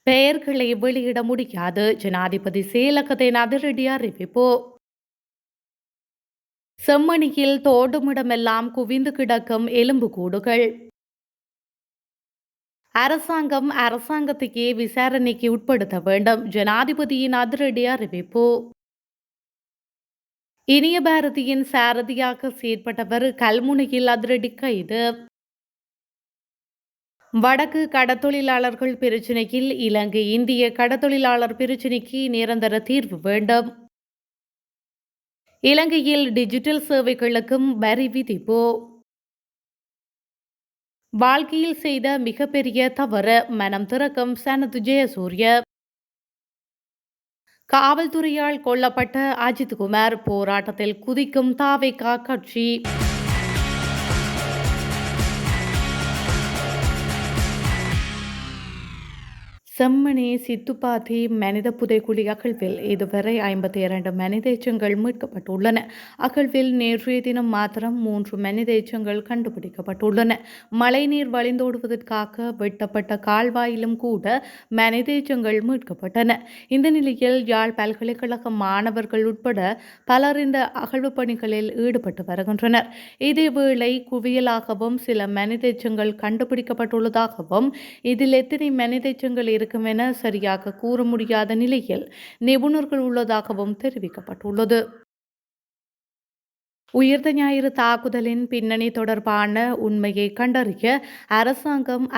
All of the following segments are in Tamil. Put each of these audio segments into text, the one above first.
பெயர்களை வெளியிட முடியாது. ஜனாதிபதி செயலகத்தின் அதிரடி அறிவிப்பு. செம்மணியில் தோண்டுமிடமெல்லாம் குவிந்து கிடக்கும் எலும்புக்கூடுகள். அரசாங்கத்தையே விசாரணைக்கு உட்படுத்த வேண்டும். ஜனாதிபதியின் அதிரடி அறிவிப்பு. இனிய பாரதியின் சாரதியாக செயற்பட்டவர் கல்முனையில் அதிரடி கைது. வடக்கு கடத்தொழிலாளர்கள் பிரச்சினையில் இலங்கை இந்திய கடத்தொழிலாளர் பிரச்சினைக்கு நிரந்தர தீர்வு வேண்டும். இலங்கையில் டிஜிட்டல் சேவைகளுக்கும் வரி விதிப்பு. வாழ்க்கையில் செய்த மிகப்பெரிய தவறு மனம் திறக்கும் சனத் ஜெயசூரிய. காவல்துறையால் கொல்லப்பட்ட அஜித்குமார் போராட்டத்தில் குதிக்கும் தாவேகா கட்சி. செம்மணி சித்துப்பாத்தி மனித புதைக்குழி அகழ்வில் இதுவரை 52 மனித எச்சங்கள் மீட்கப்பட்டுள்ளன. அகழ்வில் நேற்றைய தினம் மாத்திரம் 3 மனித எச்சங்கள் கண்டுபிடிக்கப்பட்டுள்ளன. மழைநீர் வழிந்தோடுவதற்காக வெட்டப்பட்ட கால்வாயிலும் கூட மனித எச்சங்கள் மீட்கப்பட்டன. இந்த நிலையில் யாழ் பல்கலைக்கழக மாணவர்கள் உட்பட பலர் இந்த அகழ்வு பணிகளில் ஈடுபட்டு வருகின்றனர். இதேவேளை குவியலாகவும் சில மனித எச்சங்கள் கண்டுபிடிக்கப்பட்டுள்ளதாகவும் இதில் எத்தனை மனித எச்சங்கள் இருக்கும் என சரியாக கூற முடியாத நிலையில் நிபுணர்கள் உள்ளதாகவும் தெரிவிக்கப்பட்டுள்ளது. உயிர்த்த ஞாயிறு தாக்குதலின் பின்னணி தொடர்பான உண்மையை கண்டறிய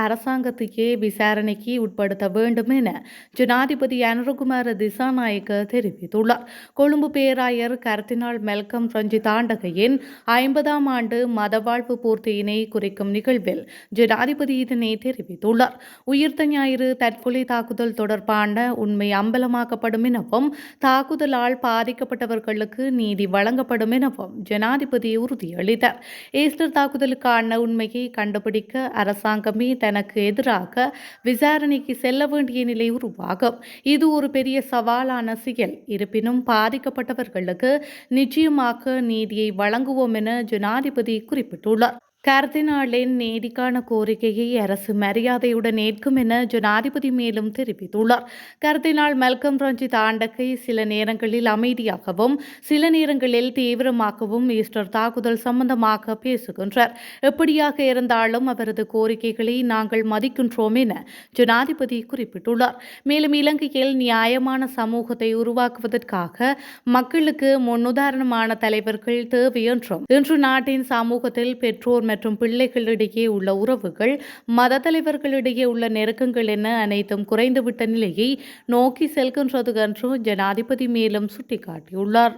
அரசாங்கத்தையே விசாரணைக்கு உட்படுத்த வேண்டும் என ஜனாதிபதி அனுரகுமார திசாநாயக்க தெரிவித்துள்ளார். கொழும்பு பேராயர் கர்தினால் மெல்கம் ரஞ்சித் ஆண்டகையின் 50ஆம் ஆண்டு மதவாழ்வு பூர்த்தியினை குறிக்கும் நிகழ்வில் ஜனாதிபதி இதனை தெரிவித்துள்ளார். உயிர்த்த ஞாயிறு தற்கொலை தாக்குதல் தொடர்பான உண்மை அம்பலமாக்கப்படும் எனவும் தாக்குதலால் பாதிக்கப்பட்டவர்களுக்கு நீதி வழங்கப்படும் எனவும் ஜனாதிபதி உறுதியளித்தார். ஈஸ்டர் தாக்குதலுக்கான உண்மையை கண்டுபிடிக்க அரசாங்கமே தனக்கு எதிராக விசாரணைக்கு செல்ல வேண்டிய நிலை உருவாகும். இது ஒரு பெரிய சவாலான செயல். இருப்பினும் பாதிக்கப்பட்டவர்களுக்கு நிச்சயமாக நீதியை வழங்குவோம் என ஜனாதிபதி குறிப்பிட்டுள்ளார். கர்தினாலின் நீதிக்கான கோரிக்கையை அரசு மரியாதையுடன் ஏற்கும் என ஜனாதிபதி மேலும் தெரிவித்துள்ளார். கர்தினால் மெல்கம் ரஞ்சித் ஆண்டகை சில நேரங்களில் அமைதியாகவும் சில நேரங்களில் தீவிரமாகவும் ஈஸ்டர் தாக்குதல் சம்பந்தமாக பேசுகின்றார். எப்படியாக இருந்தாலும் அவரது கோரிக்கைகளை நாங்கள் மதிக்கின்றோம் என ஜனாதிபதி குறிப்பிட்டுள்ளார். மேலும் இலங்கையில் நியாயமான சமூகத்தை உருவாக்குவதற்காக மக்களுக்கு முன்னுதாரணமான தலைவர்கள் தேவை என்றும் இன்று நாட்டின் சமூகத்தில் பெற்றோர் மற்றும் பிள்ளைகளிடையே உள்ள உறவுகள் மத தலைவர்களிடையே உள்ள நெருக்கங்கள் என அனைத்தும் குறைந்துவிட்ட நிலையை நோக்கி செல்கின்றது என்று ஜனாதிபதி மேலும் சுட்டிக்காட்டியுள்ளார்.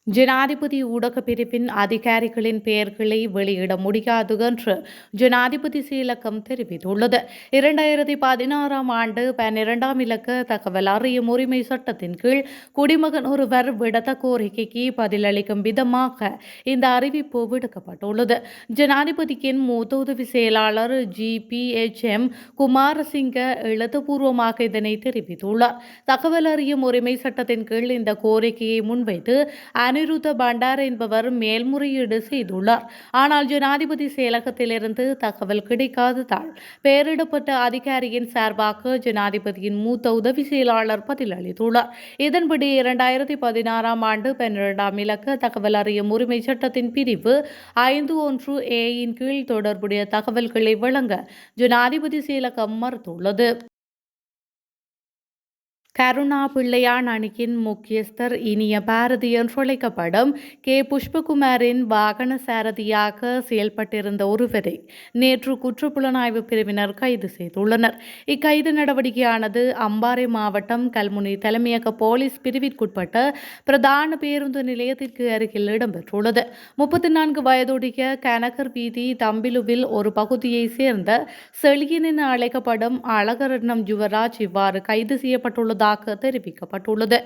ஜனாதிபதி ஊடக பிரிவின் அதிகாரிகளின் பெயர்களை வெளியிட முடியாது என்று ஜனாதிபதி செயலகம் தெரிவித்துள்ளது. 2016ஆம் ஆண்டு 12ஆம் இலக்க தகவல் அறியும் உரிமை சட்டத்தின் கீழ் குடிமகன் ஒருவர் விடுத்த கோரிக்கைக்கு பதிலளிக்கும் விதமாக இந்த அறிவிப்பு விடுக்கப்பட்டுள்ளது. ஜனாதிபதியின் மூத்த உதவி செயலாளர் GPHM குமாரசிங்க எழுத்துப்பூர்வமாக இதனை தெரிவித்துள்ளார். தகவல் அறியும் உரிமை சட்டத்தின் கீழ் இந்த கோரிக்கையை முன்வைத்து அனிருத்த பண்டார் என்பவர் மேல்முறையீடு செய்துள்ளார். ஆனால் ஜனாதிபதி செயலகத்திலிருந்து தகவல் கிடைக்காததால் பெயரிடப்பட்ட அதிகாரியின் சார்பாக ஜனாதிபதியின் மூத்த உதவி செயலாளர் பதிலளித்துள்ளார். இதன்படி 2016ஆம் ஆண்டு 12ஆம் இலக்க தகவல் அறியும் உரிமை சட்டத்தின் பிரிவு 5(1)A கீழ் தொடர்புடைய தகவல்களை வழங்க ஜனாதிபதி செயலகம் மறுத்துள்ளது. கருணா பிள்ளையான் அணியின் முக்கியஸ்தர் இனிய பாரதி என்றழைக்கப்படும் புஷ்பகுமாரின் வாகன சாரதியாக செயல்பட்டிருந்த ஒருவரை நேற்று குற்றப்புலனாய்வு பிரிவினர் கைது செய்துள்ளனர். இக்கைது நடவடிக்கையானது அம்பாறை மாவட்டம் கல்முனை தலைமையக போலீஸ் பிரிவிற்குட்பட்ட பிரதான பேருந்து நிலையத்திற்கு அருகில் இடம்பெற்றுள்ளது. 34 வயதுடைய கனகர் வீதி தம்பிலுவில் ஒரு பகுதியை சேர்ந்த செழியன் என அழைக்கப்படும் அழகரட்னம் யுவராஜ் இவ்வாறு கைது செய்யப்பட்டுள்ளது செய்யப்பட்டுள்ளதாக தெரிவிக்கப்பட்டுள்ளது.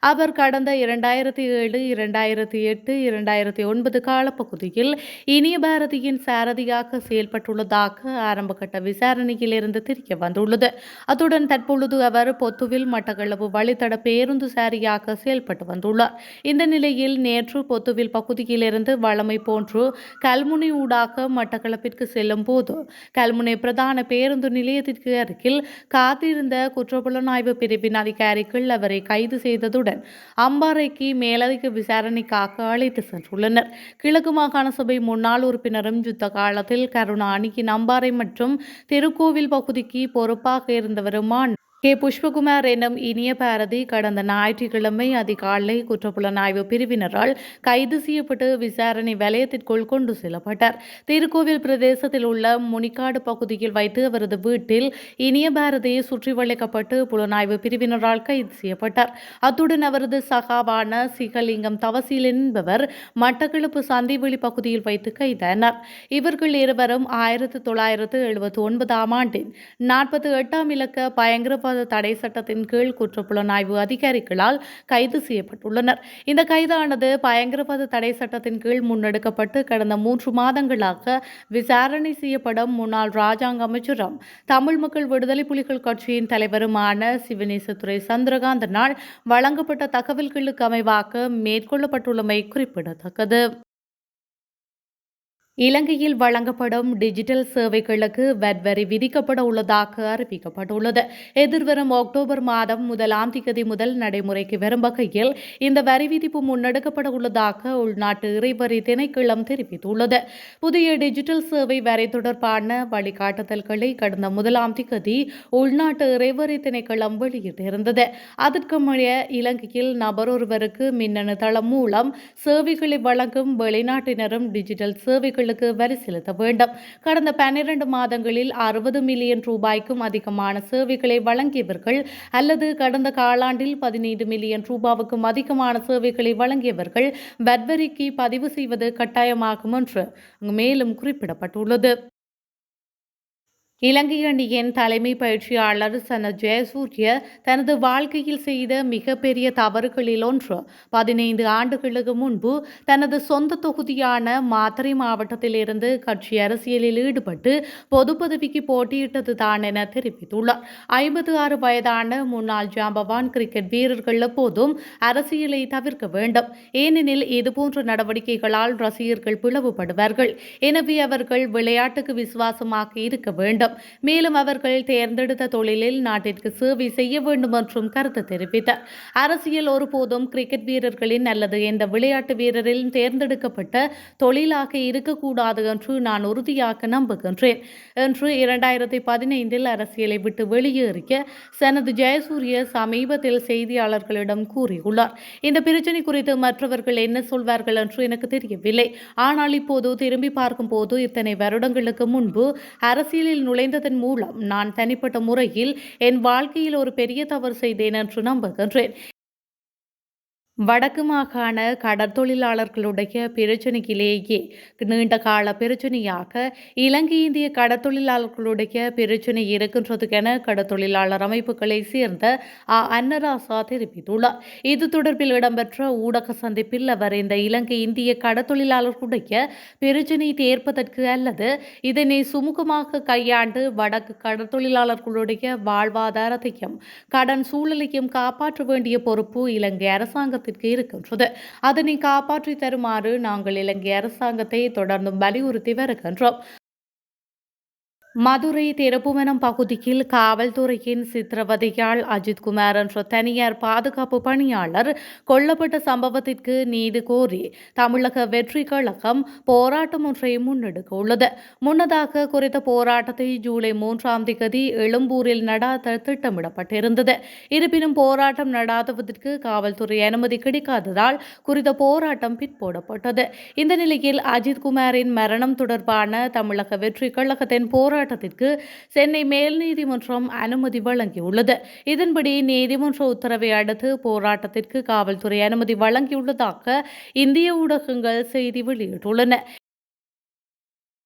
அவர் கடந்த 2007, 2008, 2009 காலப்பகுதியில் இனிய பாரதியின் சாரதியாக செயல்பட்டுள்ளதாக ஆரம்பகட்ட விசாரணையில் இருந்து தெரிய வந்துள்ளது. அத்துடன் தற்பொழுது அவர் பொத்துவில் மட்டக்களப்பு வழித்தட பேருந்து சாரியாக செயல்பட்டு வந்துள்ளார். இந்த நிலையில் நேற்று பொத்துவில் பகுதியிலிருந்து வழமை போன்று கல்முனை ஊடாக மட்டக்களப்பிற்கு செல்லும் போது கல்முனை பிரதான பேருந்து நிலையத்திற்கு அருகில் காத்திருந்த குற்றப்புலனாய்வு பிரிவின் அதிகாரிகள் அவரை கைது செய்ததுடன் அம்பாறைக்கு மேலதிக விசாரணைக்காக அழைத்து சென்றுள்ளனர். கிழக்கு மாகாண சபை முன்னாள் உறுப்பினரும் யுத்த காலத்தில் கருணா அணியின் அம்பாறை மற்றும் திருக்கோவில் பகுதிக்கு பொறுப்பாக இருந்தவருமான கே. புஷ்பகுமார் எனும் இனிய பாரதி கடந்த ஞாயிற்றுக்கிழமை அதிகாலை குற்றப்புலனாய்வு பிரிவினரால் கைது செய்யப்பட்டு விசாரணை வலயத்திற்குள் கொண்டு செல்லப்பட்டார். திருக்கோவில் பிரதேசத்தில் உள்ள முனிக்காடு பகுதியில் வைத்து அவரது வீட்டில் இனிய பாரதி சுற்றி வளைக்கப்பட்டு புலனாய்வு பிரிவினரால் கைது செய்யப்பட்டார். அத்துடன் அவரது சகாவான சிகலிங்கம் தவசீல் என்பவர் மட்டக்களப்பு சந்திவெளி பகுதியில் வைத்து கைதானார். இவர்கள் இருவரும் 1979 ஆண்டின் 48ஆம் இலக்க பயங்கரவாத தடை சட்டத்தின் கீழ் குற்றப்புலனாய்வு அதிகாரிகளால் கைது செய்யப்பட்டுள்ளனர். இந்த கைதானது பயங்கரவாத தடை சட்டத்தின் கீழ் முன்னெடுக்கப்பட்டு கடந்த 3 மாதங்களாக விசாரணை செய்யப்படும் முன்னாள் ராஜாங்க அமைச்சரும் தமிழ் மக்கள் விடுதலை புலிகள் கட்சியின் தலைவருமான சிவனேசத்துறை சந்திரகாந்தனால் வழங்கப்பட்ட தகவல்களுக்கு அமைவாக மேற்கொள்ளப்பட்டுள்ளமை குறிப்பிடத்தக்கது. இலங்கையில் வழங்கப்படும் டிஜிட்டல் சேவைகளுக்கு வட் வரி விதிக்கப்பட உள்ளதாக அறிவிக்கப்பட்டுள்ளது. எதிர்வரும் அக்டோபர் மாதம் 1ஆம் தேதி முதல் நடைமுறைக்கு வரும் வகையில் இந்த வரி விதிப்பு முன்னெடுக்கப்பட உள்ளதாக உள்நாட்டு இறைவரி திணைக்களம் தெரிவித்துள்ளது. புதிய டிஜிட்டல் சேவை வரி தொடர்பான வழிகாட்டுதல்களை கடந்த 1ஆம் தேதி உள்நாட்டு இறைவரி திணைக்களம் வெளியிட்டிருந்தது. அதற்கமைய இலங்கையில் நபர் ஒருவருக்கு மின்னணு தளம் மூலம் சேவைகளை வழங்கும் வெளிநாட்டினரும் டிஜிட்டல் சேவைகள் வரி செலுத்த வேண்டும். கடந்த 12 மாதங்களில் 60 மில்லியன் ரூபாய்க்கும் அதிகமான சேவைகளை வழங்கியவர்கள் அல்லது கடந்த காலாண்டில் 17 மில்லியன் ரூபாவுக்கும் அதிகமான சேவைகளை வழங்கியவர்கள் வட் வரிக்கு பதிவு செய்வது கட்டாயமாகும் என்று மேலும் குறிப்பிடப்பட்டுள்ளது. இலங்கை அணியின் தலைமை பயிற்சியாளர் சனத் ஜெயசூரிய தனது வாழ்க்கையில் செய்த மிகப்பெரிய தவறுகளில் ஒன்று 15 ஆண்டுகளுக்கு முன்பு தனது சொந்த தொகுதியான மாத்தறை மாவட்டத்தில் இருந்து கட்சி அரசியலில் ஈடுபட்டு பொது பதவிக்கு போட்டியிட்டதுதான் என தெரிவித்துள்ளார். 56 வயதான முன்னாள் ஜாம்பவான் கிரிக்கெட் வீரர்கள் எப்போதும் அரசியலை தவிர்க்க வேண்டும். ஏனெனில் இதுபோன்ற நடவடிக்கைகளால் ரசிகர்கள் பிளவுபடுவார்கள். எனவே அவர்கள் விளையாட்டுக்கு விசுவாசமாக இருக்க வேண்டும். மேலும் அவர்கள் தேர்ந்தெடுத்த தொழிலில் நாட்டிற்கு சேவை செய்ய வேண்டும் என்றும் கருத்து தெரிவித்தார். அரசியல் ஒருபோதும் கிரிக்கெட் வீரர்களின் அல்லது எந்த விளையாட்டு வீரரின் தேர்ந்தெடுக்கப்பட்ட தொழிலாக இருக்கக்கூடாது என்று நான் உறுதியாக நம்புகின்றேன் என்று 2015 அரசியலை விட்டு வெளியேறிய சனத் ஜெயசூரிய சமீபத்தில் செய்தியாளர்களிடம் கூறியுள்ளார். இந்த பிரச்சினை குறித்து மற்றவர்கள் என்ன சொல்வார்கள் என்று எனக்கு தெரியவில்லை. ஆனால் இப்போது திரும்பி பார்க்கும் போது இத்தனை வருடங்களுக்கு முன்பு அரசியலில் நுழைந்ததன் மூலம் நான் தனிப்பட்ட முறையில் என் வாழ்க்கையில் ஒரு பெரிய தவறு செய்தேன் என்று நம்புகின்றேன். வடக்கு மாகாண கடற்தொழிலாளர்களுடைய பிரச்சினையிலேயே நீண்ட கால பிரச்சினையாக இலங்கை இந்திய கடற்தொழிலாளர்களுடைய பிரச்சினை இருக்கின்றது என கடற்தொழிலாளர் அமைப்புகளை சேர்ந்த அன்னராசா தெரிவித்துள்ளார். இது தொடர்பில் இடம்பெற்ற ஊடக சந்திப்பில் அவர் இந்த இலங்கை இந்திய கடற்தொழிலாளர்களுடைய பிரச்சினை தீர்ப்பதற்கு அல்லது இதனை சுமூகமாக கையாண்டு வடக்கு கடற்தொழிலாளர்களுடைய வாழ்வாதாரத்தையும் கடன் சூழலையும் காப்பாற்ற வேண்டிய பொறுப்பு இலங்கை அரசாங்கத்திற்கு இருக்கின்றது. அதனை காப்பாற்றி தருமாறு நாங்கள் இலங்கை அரசாங்கத்தை தொடர்ந்தும் வலியுறுத்தி வருகின்றோம். மதுரை திருப்புவனம் பகுதியில் காவல்துறையின் சித்திரவதையால் அஜித்குமார் என்ற தனியார் பாதுகாப்பு பணியாளர் கொல்லப்பட்ட சம்பவத்திற்கு நீதி கோரி தமிழக வெற்றி கழகம் போராட்டம் ஒன்றை முன்னெடுக்க உள்ளது. முன்னதாக குறித்த போராட்டத்தை ஜூலை 3ஆம் தேதி எழும்பூரில் நடாத்த திட்டமிடப்பட்டிருந்தது. இருப்பினும் போராட்டம் நடாத்துவதற்கு காவல்துறை அனுமதி கிடைக்காததால் குறித்த போராட்டம் பிற்போடப்பட்டது. இந்த நிலையில் அஜித்குமாரின் மரணம் தொடர்பான தமிழக வெற்றி கழகத்தின் போராட்டம் சென்னை மேல் நீதிமன்றம் அனுமதி வழங்கியுள்ளது. இதன்படி நீதிமன்ற உத்தரவை அடுத்து போராட்டத்திற்கு காவல்துறை அனுமதி வழங்கியுள்ளதாக இந்திய ஊடகங்கள் செய்தி வெளியிட்டுள்ளன.